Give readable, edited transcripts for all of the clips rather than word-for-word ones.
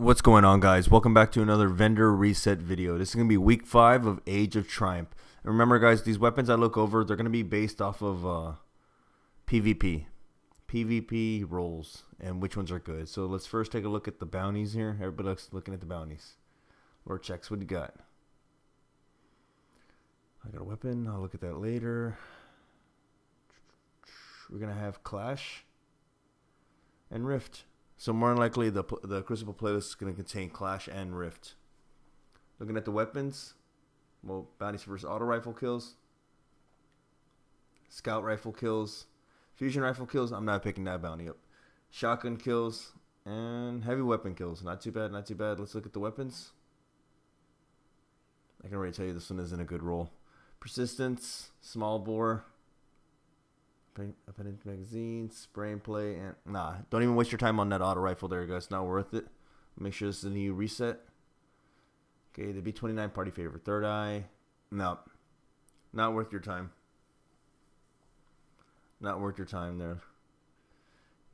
What's going on, guys? Welcome back to another vendor reset video. This is going to be week 5 of Age of Triumph. And remember, guys, these weapons I look over, they're going to be based off of PvP roles and which ones are good. So let's first take a look at the bounties here. Everybody looking at the bounties. Lord checks, what you got? I got a weapon. I'll look at that later. We're going to have Clash and Rift. So more than likely, the Crucible playlist is going to contain Clash and Rift. Looking at the weapons, well, bounties versus auto rifle kills, scout rifle kills, fusion rifle kills. I'm not picking that bounty up. Shotgun kills and heavy weapon kills. Not too bad, not too bad. Let's look at the weapons. I can already tell you this one isn't a good roll. Persistence, small bore, appended magazine, spray and play, and nah, don't even waste your time on that auto rifle there, guys. Not worth it. Make sure this is a new reset. Okay, the B29 party favorite. Third eye, no, not worth your time. Not worth your time there.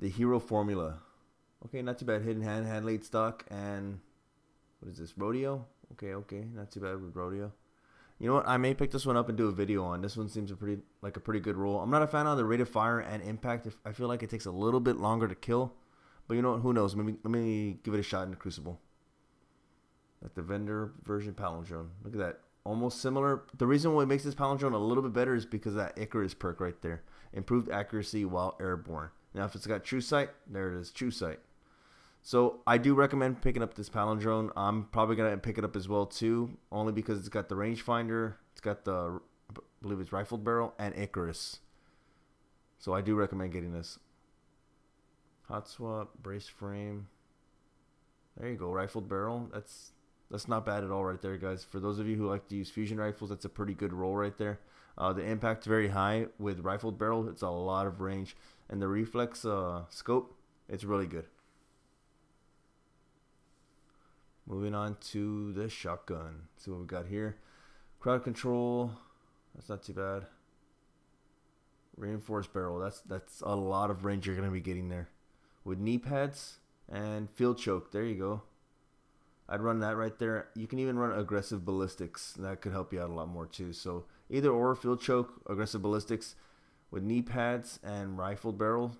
The hero formula. Okay, not too bad. Hidden hand late stock, and what is this? Rodeo. Okay, not too bad with rodeo. You know what? I may pick this one up and do a video on. This one seems a pretty good roll. I'm not a fan of the rate of fire and impact. I feel like it takes a little bit longer to kill, but you know what? Who knows? Maybe let me give it a shot in the Crucible. Like the vendor version palindrome. Look at that. Almost similar. The reason why it makes this palindrome a little bit better is because of that Icarus perk right there. Improved accuracy while airborne. Now if it's got true sight, there it is, true sight. So I do recommend picking up this palindrome. I'm probably gonna pick it up as well too, only because it's got the rangefinder, it's got the, I believe it's rifled barrel and Icarus. So I do recommend getting this. Hot swap, brace frame. There you go, rifled barrel. That's not bad at all right there, guys. For those of you who like to use fusion rifles, that's a pretty good roll right there. The impact's very high with rifled barrel. It's a lot of range, and the reflex scope, it's really good. Moving on to the shotgun. See what we got here. Crowd control. That's not too bad. Reinforced barrel. That's a lot of range you're going to be getting there. With knee pads and field choke. There you go. I'd run that right there. You can even run aggressive ballistics. That could help you out a lot more too. So either or, field choke, aggressive ballistics with knee pads and rifled barrel.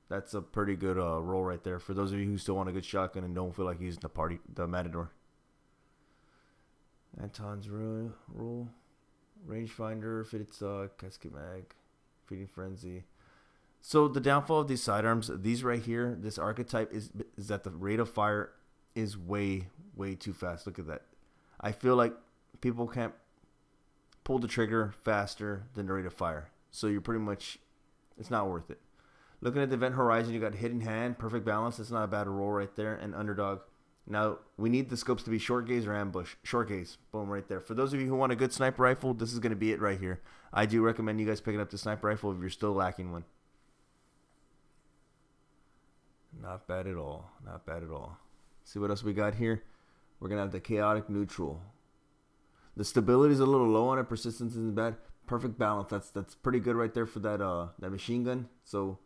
That's a pretty good roll right there for those of you who still want a good shotgun and don't feel like using the Matador. Anton's roll. Rangefinder, fitted stock, casket mag, feeding frenzy. So the downfall of these sidearms, these right here, this archetype is that the rate of fire is way too fast. Look at that. I feel like people can't pull the trigger faster than the rate of fire. So you're pretty much, it's not worth it. Looking at the event horizon, you got hidden hand, perfect balance. That's not a bad roll right there, and underdog. Now we need the scopes to be short gaze or ambush. Short gaze, boom, right there. For those of you who want a good sniper rifle, this is going to be it right here. I do recommend you guys picking up the sniper rifle if you're still lacking one. Not bad at all. Not bad at all. See what else we got here? We're gonna have the chaotic neutral. The stability is a little low on it. Persistence isn't bad. Perfect balance. That's pretty good right there for that machine gun. So.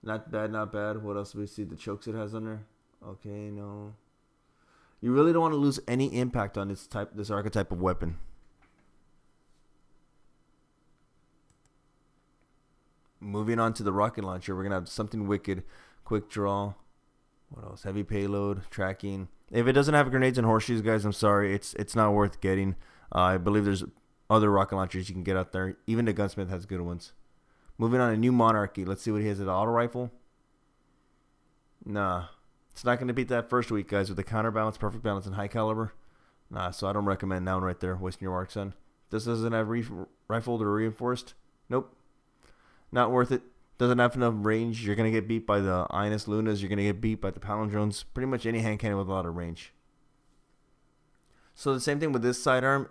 Not bad, not bad. What else do we see? The chokes it has on there. Okay, no. You really don't want to lose any impact on this archetype of weapon. Moving on to the rocket launcher, we're gonna have something wicked. Quick draw. What else? Heavy payload, tracking. If it doesn't have grenades and horseshoes, guys, I'm sorry. It's not worth getting. I believe there's other rocket launchers you can get out there. Even the gunsmith has good ones. Moving on to New Monarchy. Let's see what he has at auto rifle. Nah. It's not going to beat that first week, guys, with the counterbalance, perfect balance, and high caliber. Nah, so I don't recommend that one right there. Wasting your marks on. This doesn't have rifled or reinforced. Nope. Not worth it. Doesn't have enough range. You're going to get beat by the Ines Lunas. You're going to get beat by the palindromes. Pretty much any hand cannon with a lot of range. So the same thing with this sidearm.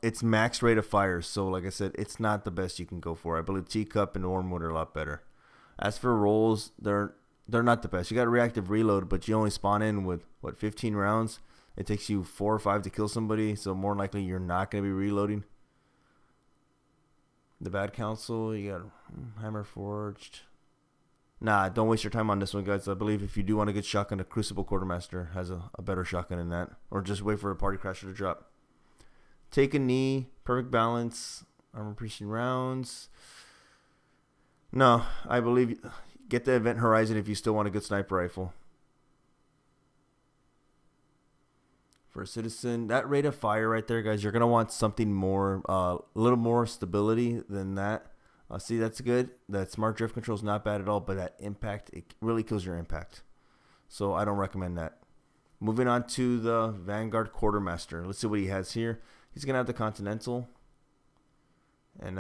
It's max rate of fire. So like I said, it's not the best you can go for. I believe Teacup and Wormwood are a lot better. As for rolls, they're not the best. You got reactive reload, but you only spawn in with what, 15 rounds. It takes you 4 or 5 to kill somebody. So more than likely you're not going to be reloading. The Bad Council, you got Hammer Forged. Nah, don't waste your time on this one, guys. I believe if you do want a good shotgun, a Crucible Quartermaster has a better shotgun than that. Or just wait for a Party Crasher to drop. Take a Knee, Perfect Balance, Armor Piercing Rounds. No, I believe get the Event Horizon if you still want a good sniper rifle. For a Citizen, that rate of fire right there, guys, you're going to want something more, a little more stability than that. See, that's good. That Smart Drift Control is not bad at all, but that impact, it really kills your impact. So I don't recommend that. Moving on to the Vanguard Quartermaster. Let's see what he has here. He's going to have the Continental. And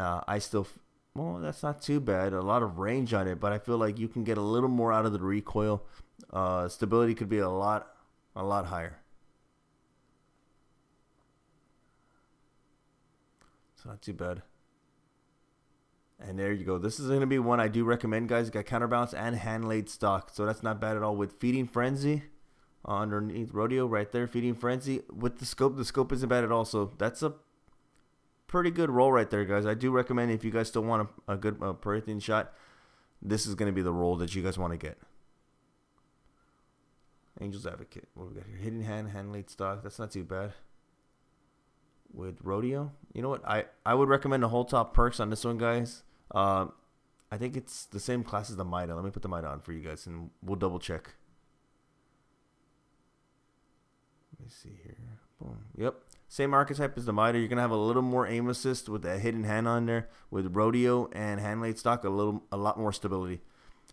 well, that's not too bad. A lot of range on it, but I feel like you can get a little more out of the recoil. Stability could be a lot higher. It's not too bad. And there you go. This is going to be one I do recommend, guys. You got counterbalance and hand-laid stock. So that's not bad at all. With Feeding Frenzy underneath Rodeo right there. Feeding Frenzy with the scope isn't bad at all. So that's a pretty good roll right there, guys. I do recommend if you guys still want a good Promethean shot, this is going to be the roll that you guys want to get. Angel's Advocate. What we got here? Hidden Hand, hand-laid stock. That's not too bad. With Rodeo, you know what? I would recommend the whole top perks on this one, guys. I think it's the same class as the Mida. Let me put the Mida on for you guys, and we'll double check. Let me see here. Boom. Yep. Same archetype as the Mida. You're gonna have a little more aim assist with that hidden hand on there. With Rodeo and hand laid stock, a lot more stability.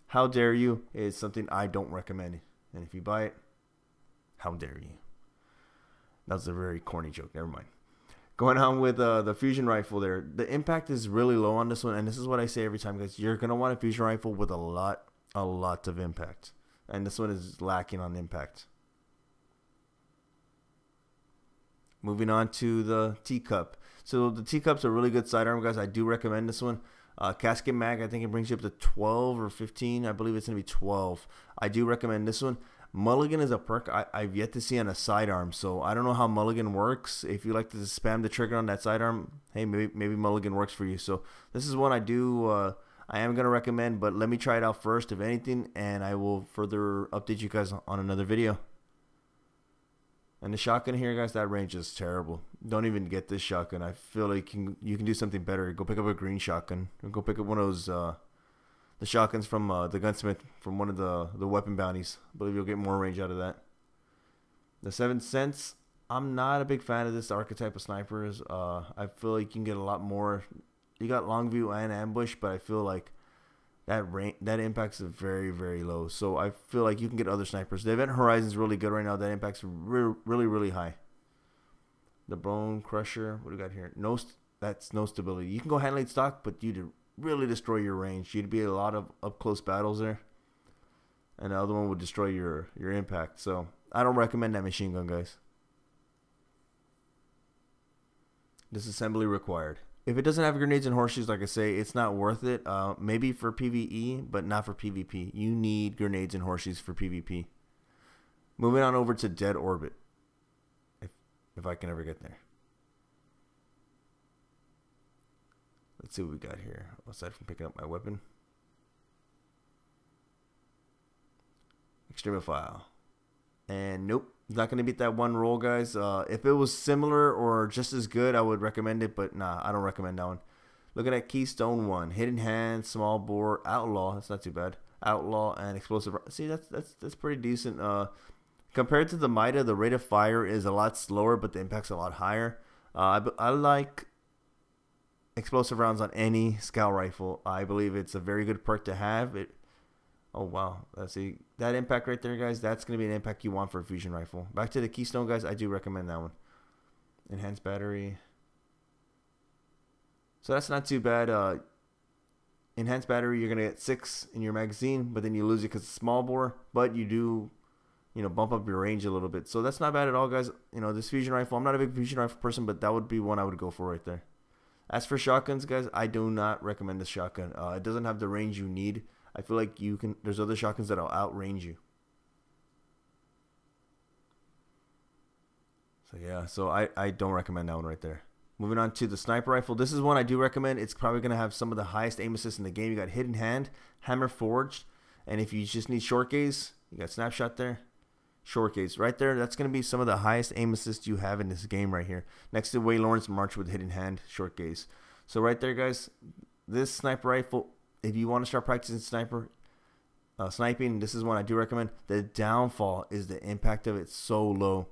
How dare you is something I don't recommend. And if you buy it, how dare you? That was a very corny joke. Never mind. Going on with the fusion rifle there. The impact is really low on this one. And this is what I say every time, guys. You're going to want a fusion rifle with a lot of impact. And this one is lacking on impact. Moving on to the Teacup. So the Teacup's a really good sidearm, guys. I do recommend this one. Casket Mag, I think it brings you up to 12 or 15. I believe it's going to be 12. I do recommend this one. Mulligan is a perk I've yet to see on a sidearm, so I don't know how Mulligan works. If you like to spam the trigger on that sidearm, hey, maybe Mulligan works for you. So this is one I am going to recommend, but let me try it out first, if anything, and I will further update you guys on another video. And the shotgun here, guys, that range is terrible. Don't even get this shotgun. I feel like you can do something better. Go pick up a green shotgun. Or go pick up one of those the shotguns from the gunsmith from one of the weapon bounties. I believe you'll get more range out of that. The 7 cents, I'm not a big fan of this archetype of snipers. I feel like you can get a lot more. You got long view and ambush, but I feel like that impact's very, very low. So I feel like you can get other snipers. The Event Horizon is really good right now. That impact's really, really high. The Bone Crusher, what do we got here? That's no stability. You can go hand laid stock, but you'd really destroy your range. You'd be a lot of up close battles there, and the other one would destroy your impact. So I don't recommend that machine gun, guys. Disassembly required. If it doesn't have grenades and horseshoes, like I say, it's not worth it. Maybe for PvE, but not for PvP. You need grenades and horseshoes for PvP. Moving on over to Dead Orbit, if I can ever get there. Let's see what we got here. Aside from picking up my weapon. Extremophile. And nope. Not going to beat that one roll, guys. If it was similar or just as good, I would recommend it. But nah, I don't recommend that one. Looking at Keystone 1. Hidden Hand, Small Bore, Outlaw. That's not too bad. Outlaw and Explosive. See, that's pretty decent. Compared to the Mida, the rate of fire is a lot slower, but the impact's a lot higher. I like explosive rounds on any scout rifle. I believe it's a very good perk to have. Oh wow, let's see that impact right there, guys. That's gonna be an impact you want for a fusion rifle. Back to the Keystone, guys. I do recommend that one. Enhanced battery. So that's not too bad. Enhanced battery, you're gonna get 6 in your magazine, but then you lose it because it's small bore. But you do, bump up your range a little bit. So that's not bad at all, guys. This fusion rifle. I'm not a big fusion rifle person, but that would be one I would go for right there. As for shotguns, guys, I do not recommend this shotgun. It doesn't have the range you need. I feel like there's other shotguns that'll outrange you. So yeah, so I don't recommend that one right there. Moving on to the sniper rifle. This is one I do recommend. It's probably going to have some of the highest aim assists in the game. You got Hidden Hand, Hammer Forged, And if you just need short gaze, you got snapshot there. Short gaze right there. That's going to be some of the highest aim assists you have in this game right here. Next to Way Lawrence March with hidden hand, short gaze. So right there, guys, this sniper rifle, if you want to start practicing sniping, this is one I do recommend. The downfall is the impact of it so low.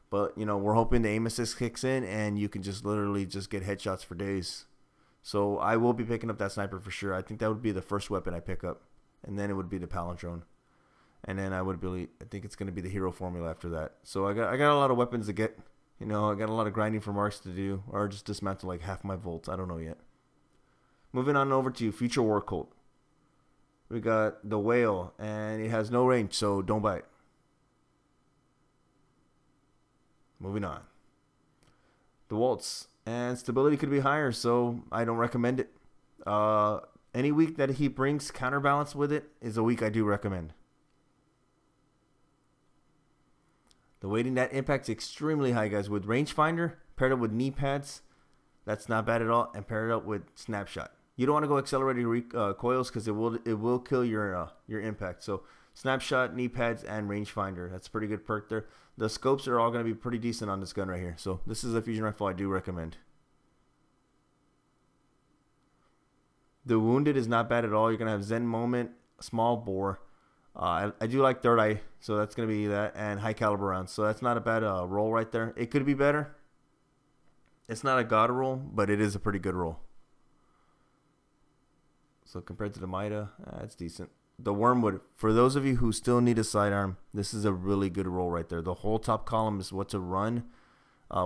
But, you know, we're hoping the aim assist kicks in and you can just literally just get headshots for days. So I will be picking up that sniper for sure. I think that would be the first weapon I pick up. And then it would be the Palindrome. And then I think it's going to be the hero formula after that. So I got a lot of weapons to get. You know, I got a lot of grinding for marks to do. Or just dismantle like half my volts. I don't know yet. Moving on over to Future War Colt. We got the Whale. And it has no range, so don't buy it. Moving on. The Waltz. And stability could be higher, so I don't recommend it. Any week that he brings counterbalance with it is a week I do recommend. The weighting net impact is extremely high, guys. With rangefinder, paired up with knee pads, that's not bad at all. And paired up with snapshot. You don't want to go accelerated recoils because it will kill your impact. So snapshot, knee pads, and rangefinder. That's a pretty good perk there. The scopes are all going to be pretty decent on this gun right here. So this is a fusion rifle I do recommend. The Wounded is not bad at all. You're going to have Zen Moment, small bore. I do like Third Eye, so that's going to be that, and high caliber rounds. So that's not a bad roll right there. It could be better. It's not a god roll, but it is a pretty good roll. So compared to the Mida, it's decent. The Wormwood, for those of you who still need a sidearm, this is a really good roll right there. The whole top column is what to run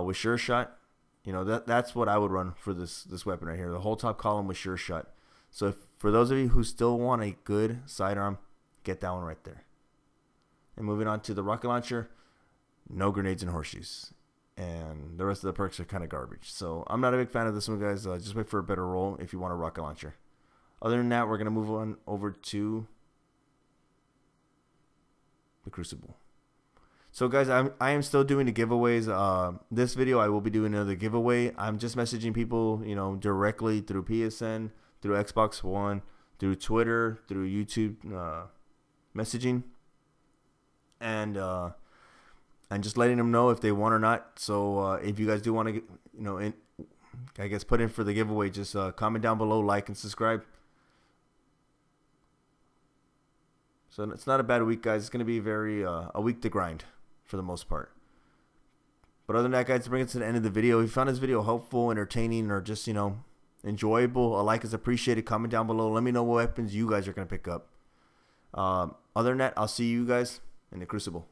with Sure Shot. You know, that's what I would run for this weapon right here. The whole top column with Sure Shot. So for those of you who still want a good sidearm, get that one right there. And moving on to the rocket launcher, no grenades and horseshoes. And the rest of the perks are kind of garbage. So I'm not a big fan of this one, guys. Just wait for a better roll if you want a rocket launcher. Other than that, we're going to move on over to the Crucible. So guys, I am still doing the giveaways. This video I will be doing another giveaway. I'm just messaging people, you know, directly through PSN, through Xbox One, through Twitter, through YouTube messaging, and just letting them know if they want or not. So if you guys do want to, you know, I guess put in for the giveaway, just comment down below, like, and subscribe. So it's not a bad week, guys. It's going to be a week to grind for the most part. But other than that, guys, to bring it to the end of the video, if you found this video helpful, entertaining, or just, you know, enjoyable, a like is appreciated. Comment down below. Let me know what weapons you guys are going to pick up. Other than that, I'll see you guys in the Crucible.